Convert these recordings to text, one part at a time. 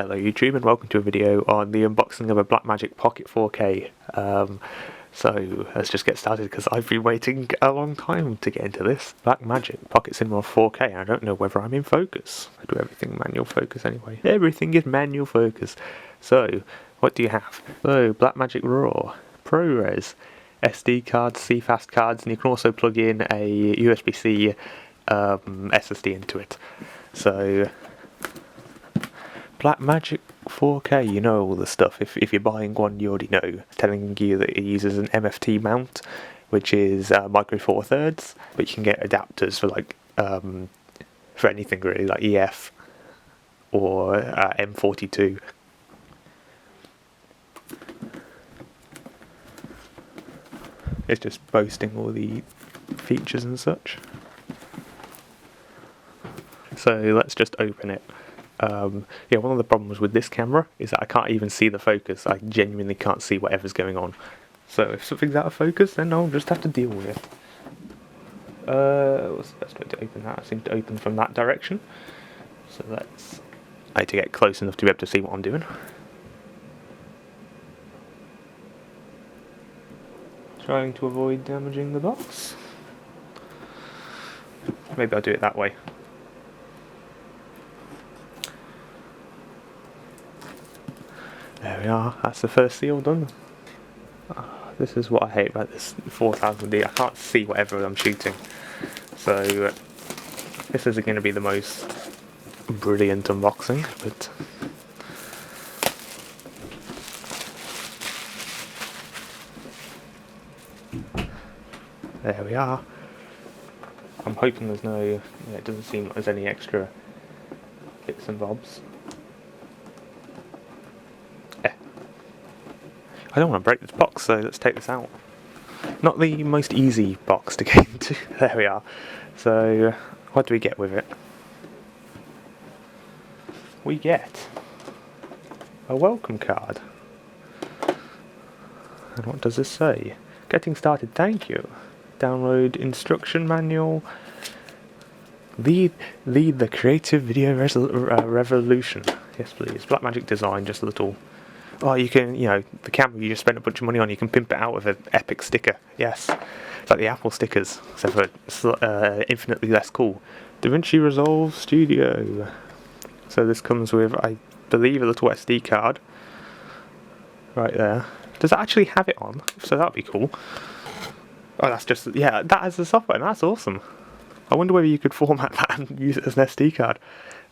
Hello YouTube and welcome to a video on the unboxing of a Blackmagic Pocket 4K. So let's just get started because I've been waiting a long time to get into this. Blackmagic Pocket Cinema 4K. I don't know whether I'm in focus. I do everything manual focus anyway. Everything is manual focus. So what do you have? So Blackmagic RAW, ProRes, SD cards, CFast cards, and you can also plug in a USB-C SSD into it. So Blackmagic 4K, you know all the stuff. If you're buying one, you already know. Telling you that it uses an MFT mount, which is micro four thirds, but you can get adapters for like for anything really, like EF or M42. It's just boasting all the features and such. So let's just open it. Yeah, one of the problems with this camera is that I can't even see the focus. I genuinely can't see whatever's going on. So if something's out of focus, then I'll just have to deal with it. What's the best way to open that? I seem to open from that direction. So I need to get close enough to be able to see what I'm doing. Trying to avoid damaging the box. Maybe I'll do it that way. There we are, that's the first seal done. This is what I hate about this 4000D, I can't see whatever I'm shooting. So this isn't going to be the most brilliant unboxing, but there we are. I'm hoping there's no, it doesn't seem like there's any extra bits and bobs. I don't want to break this box, so let's take this out. Not the most easy box to get into. There we are. So, what do we get with it? We get a welcome card. And what does this say? Getting started, thank you. Download instruction manual. Lead the creative video revolution. Yes, please. Blackmagic design, just a little. Oh, you can, the camera you just spent a bunch of money on, you can pimp it out with an epic sticker. Yes. It's like the Apple stickers, except for infinitely less cool. DaVinci Resolve Studio. So this comes with, I believe, a little SD card. Right there. Does it actually have it on? So that'd be cool. Oh, that's just, yeah, that has the software, and that's awesome. I wonder whether you could format that and use it as an SD card.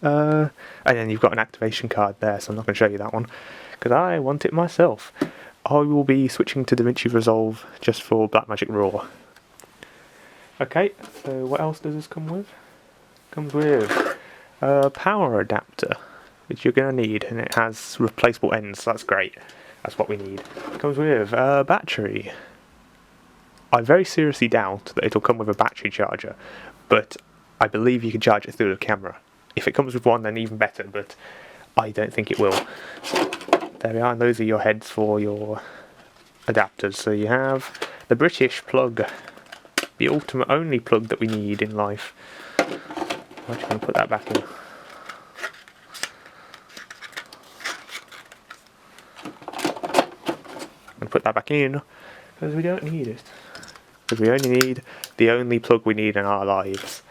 And then you've got an activation card there, so I'm not going to show you that one, because I want it myself. I will be switching to DaVinci Resolve just for Blackmagic RAW. Okay, so what else does this come with? Comes with a power adapter, which you're going to need, and it has replaceable ends, so that's great. That's what we need. It comes with a battery. I very seriously doubt that it'll come with a battery charger, but I believe you can charge it through the camera. If it comes with one, then even better, but I don't think it will. There we are, and those are your heads for your adapters. So you have the British plug, the ultimate only plug that we need in life. I'm just going to put that back in. And put that back in, because we don't need it. Because we only need the only plug we need in our lives.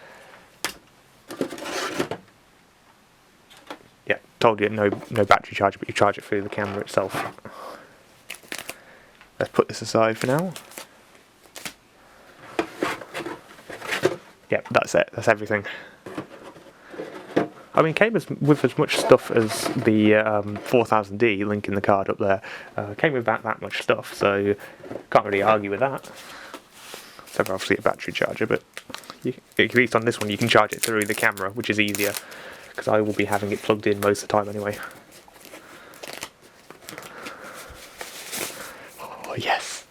Yeah, told you no battery charger, but you charge it through the camera itself. Let's put this aside for now. Yep, that's it. That's everything. I mean, it came with as much stuff as the 4000D, link in the card up there. Came with that much stuff, so can't really argue with that. Except for obviously a battery charger, but at least on this one you can charge it through the camera, which is easier, because I will be having it plugged in most of the time anyway. Oh yes!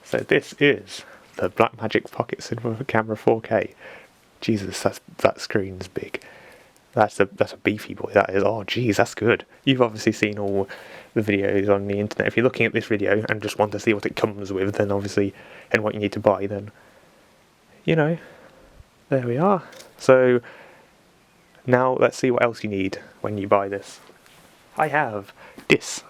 So this is the Blackmagic Pocket Cinema Camera 4K. Jesus, that screen's big. That's a beefy boy, that is. Oh geez, that's good. You've obviously seen all the videos on the internet. If you're looking at this video and just want to see what it comes with, then obviously, and what you need to buy, then, there we are. So, now let's see what else you need when you buy this. I have this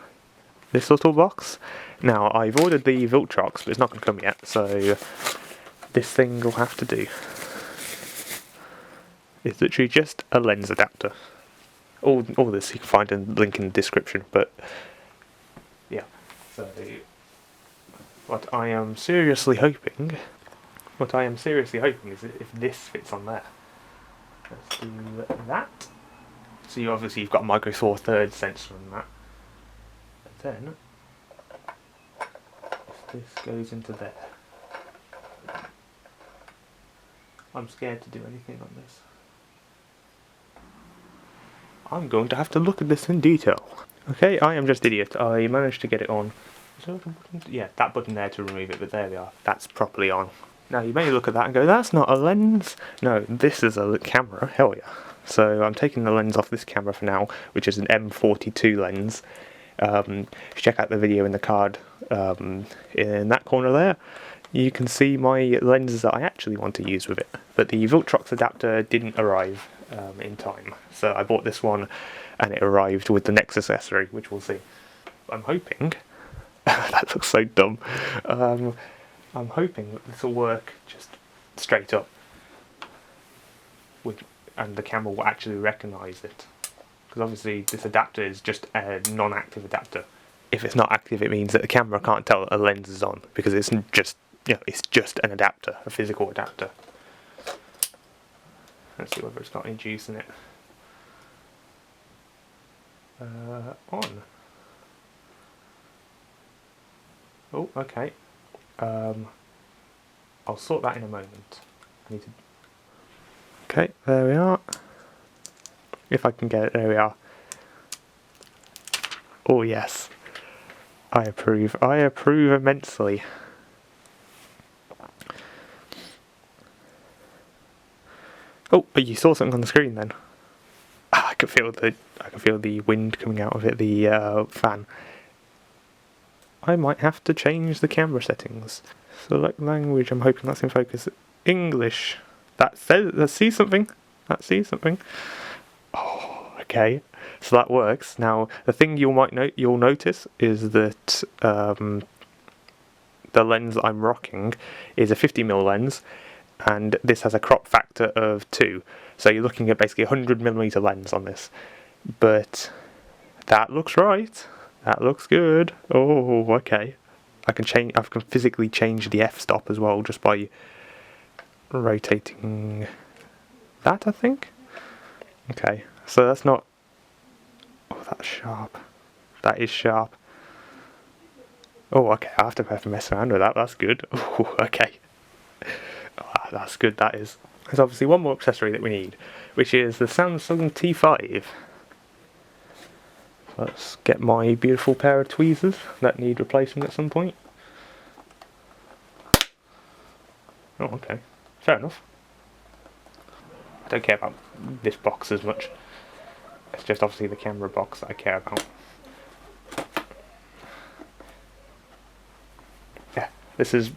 little box. Now, I've ordered the Viltrox, but it's not going to come yet, so this thing will have to do. It's literally just a lens adapter. All this you can find in the link in the description, but yeah. So, what I am seriously hoping is if this fits on there. Let's do that. So you've got a Micro Four Thirds sensor on that. And then if this goes into there. I'm scared to do anything on this. I'm going to have to look at this in detail. Okay, I am just idiot. I managed to get it on. Is there a button? Yeah, that button there to remove it, but there we are. That's properly on. Now you may look at that and go, that's not a lens. No, this is a camera. Hell yeah. So I'm taking the lens off this camera for now, which is an M42 lens. Check out the video in the card in that corner there. You can see my lenses that I actually want to use with it. But the Viltrox adapter didn't arrive in time. So I bought this one and it arrived with the next accessory, which we'll see. I'm hoping... that looks so dumb. I'm hoping that this will work just straight up. And the camera will actually recognise it. Because obviously this adapter is just a non-active adapter. If it's not active, it means that the camera can't tell a lens is on, because it's just, it's just an adapter, a physical adapter. Let's see whether it's got any juice in it. On. Oh, okay. I'll sort that in a moment. I need to... Okay, there we are. If I can get it, there we are. Oh yes. I approve. I approve immensely. Oh, but you saw something on the screen then. I can feel the wind coming out of it, the fan. I might have to change the camera settings. Select language, I'm hoping that's in focus. English. That says, let's see something. Let's see something. Oh, okay. So that works. Now, the thing you'll notice is that the lens I'm rocking is a 50mm lens, and this has a crop factor of 2. So you're looking at basically a 100mm lens on this. But that looks right. That looks good. Oh, okay. I can physically change the f-stop as well just by rotating that, I think. Okay, so that's not... Oh, that's sharp. That is sharp. Oh, okay, I have to mess around with that. That's good. Oh, okay. Oh, that's good, that is. There's obviously one more accessory that we need, which is the Samsung T5. Let's get my beautiful pair of tweezers that need replacing at some point. Oh, okay. Fair enough. I don't care about this box as much. It's just obviously the camera box that I care about. Yeah, this is...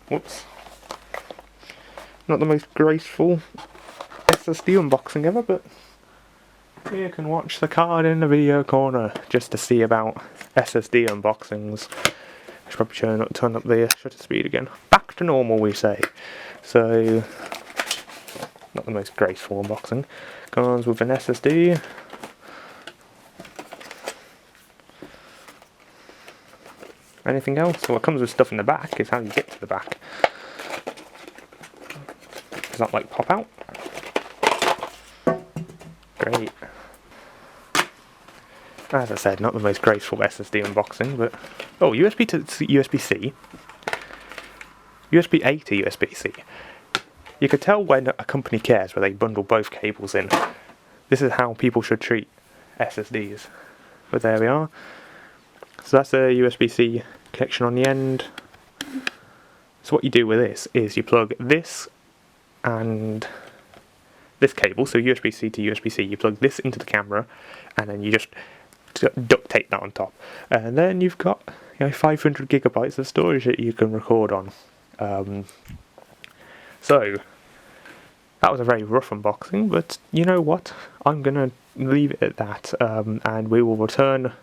Whoops. Not the most graceful SSD unboxing ever, but you can watch the card in the video corner just to see about SSD unboxings. I should probably turn up the shutter speed again. Back to normal, we say. So, not the most graceful unboxing. Comes with an SSD. Anything else? Well, it comes with stuff in the back. Is how you get to the back. Does that like pop out? Great. As I said, not the most graceful SSD unboxing, but... Oh, USB to USB-C. USB-A to USB-C. You could tell when a company cares where they bundle both cables in. This is how people should treat SSDs. But there we are. So that's a USB-C connection on the end. So what you do with this is you plug this and this cable, so USB-C to USB-C, you plug this into the camera and then you just duct tape that on top. And then you've got 500 gigabytes of storage that you can record on. So That was a very rough unboxing, but you know what? I'm going to leave it at that, and we will return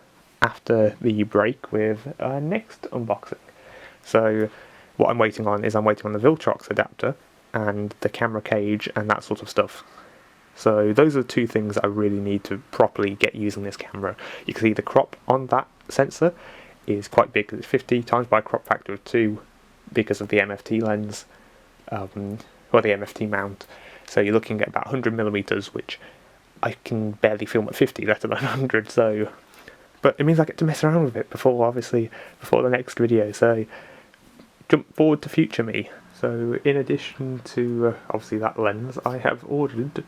after the break with our next unboxing. So what I'm waiting on is I'm waiting on the Viltrox adapter and the camera cage and that sort of stuff. So those are the two things I really need to properly get using this camera. You can see the crop on that sensor is quite big, because it's 50 times by a crop factor of 2 because of the MFT lens, or the MFT mount. So you're looking at about 100mm, which I can barely film at 50, let alone 100. So, but it means I get to mess around with it before the next video. So jump forward to future me. So in addition to obviously that lens, I have ordered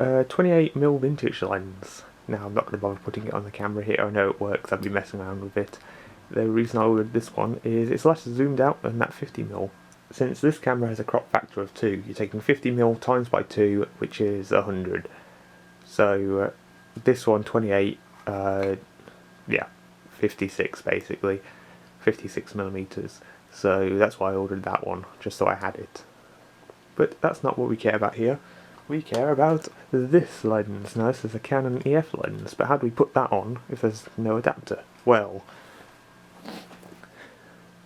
a 28mm vintage lens. Now I'm not going to bother putting it on the camera here. I know it works. I've been messing around with it. The reason I ordered this one is it's less zoomed out than that 50mm. Since this camera has a crop factor of 2, you're taking 50mm times by 2, which is 100. So this one, 28, yeah, 56 basically, 56mm. So that's why I ordered that one, just so I had it. But that's not what we care about here. We care about this lens. Now this is a Canon Ef lens, but how do we put that on if there's no adapter? Well,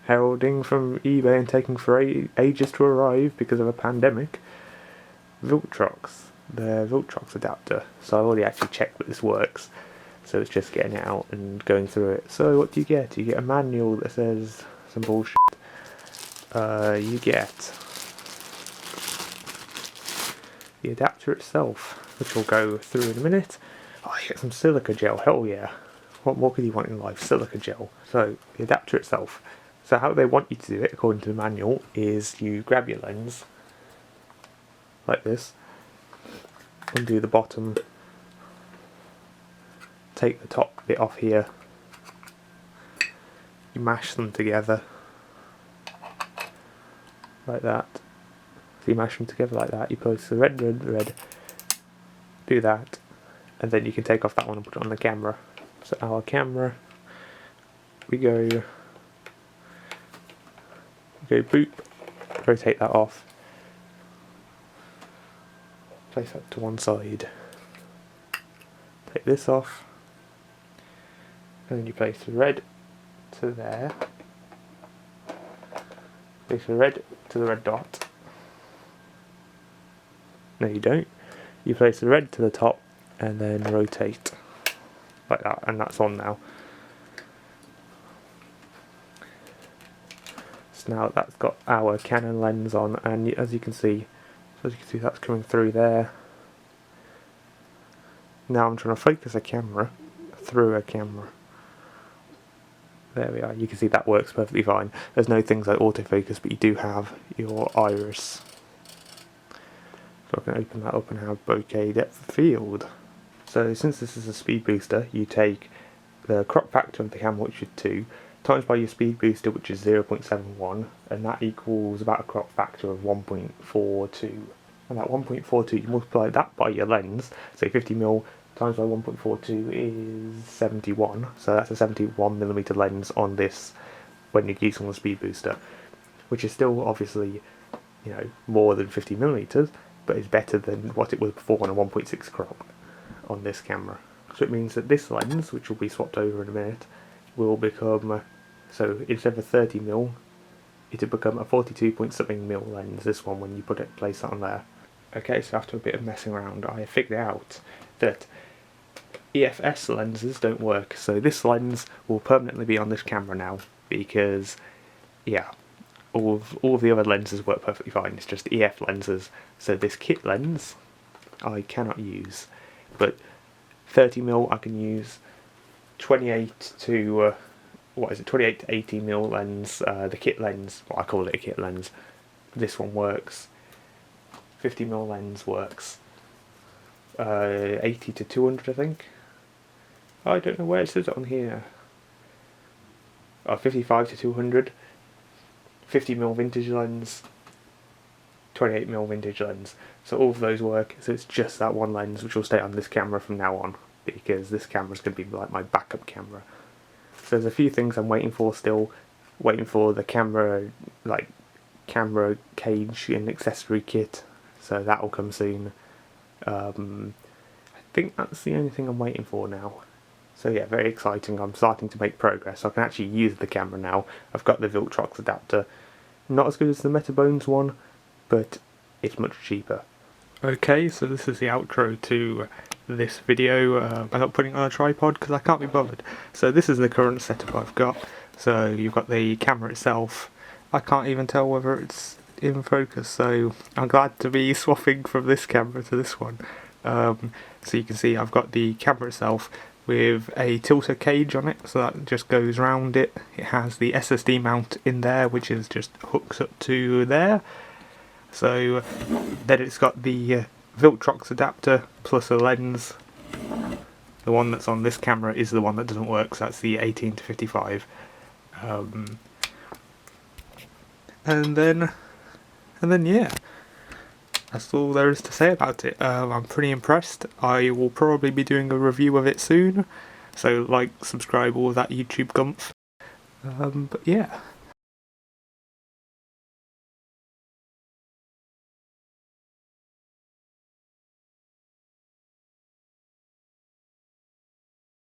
heralding from eBay and taking for ages to arrive because of a pandemic, Viltrox, the Viltrox adapter. So I've already actually checked that this works, so it's just getting it out and going through it. So what do you get? You get a manual that says some bullshit. You get the adapter itself, which we'll go through in a minute. Oh, you get some silica gel, hell yeah. What more could you want in life? Silica gel. So, the adapter itself. So how they want you to do it, according to the manual, is you grab your lens, like this, undo the bottom, take the top bit off here, you mash them together, like that. So you mash them together like that, you place the red, do that, and then you can take off that one and put it on the camera. So our camera, we go boop, rotate that off, place that to one side, take this off, and then you place the red to there, place the red to the red dot. No you don't, you place the red to the top and then rotate like that, and that's on now. So now that's got our Canon lens on, and as you can see that's coming through there. Now I'm trying to focus a camera through a camera. There we are, you can see that works perfectly fine. There's no things like autofocus, but you do have your iris. So I can open that up and have bokeh depth of field. So since this is a speed booster, you take the crop factor of the camera, which is 2, times by your speed booster, which is 0.71, and that equals about a crop factor of 1.42. And that 1.42, you multiply that by your lens, so 50mm times by 1.42 is 71, so that's a 71mm lens on this when you're using the speed booster, which is still obviously, you know, more than 50mm, but it's better than what it was before on a 1.6 crop on this camera. So it means that this lens, which will be swapped over in a minute, will become, so instead of a 30mm, it'll become a 42-point-something-mil lens, this one, when you place it on there. Okay, so after a bit of messing around, I figured out that EFS lenses don't work, so this lens will permanently be on this camera now, because, yeah, all of the other lenses work perfectly fine, it's just EF lenses. So this kit lens I cannot use, but 30mm I can use, 28 to 80mm lens, the kit lens, well, I call it a kit lens, this one works, 50mm lens works, 80 to 200 I think, I don't know where it says it on here, 55 to 200, 50mm vintage lens, 28mm vintage lens, so all of those work. So it's just that one lens which will stay on this camera from now on, because this camera is going to be like my backup camera. So there's a few things I'm waiting for still, waiting for the camera, like camera cage and accessory kit, so that will come soon. I think that's the only thing I'm waiting for now. So yeah, very exciting. I'm starting to make progress. I can actually use the camera now. I've got the Viltrox adapter. Not as good as the Metabones one, but it's much cheaper. Okay, so this is the outro to this video. I'm not putting it on a tripod because I can't be bothered. So this is the current setup I've got. So you've got the camera itself. I can't even tell whether it's in focus, so I'm glad to be swapping from this camera to this one. So you can see I've got the camera itself with a tilter cage on it, so that just goes round it. It has the SSD mount in there, which is just hooks up to there. So then it's got the Viltrox adapter plus a lens. The one that's on this camera is the one that doesn't work, so that's the 18 to 55. And then yeah, that's all there is to say about it. I'm pretty impressed. I will probably be doing a review of it soon, so like, subscribe, all of that YouTube gumph. But yeah.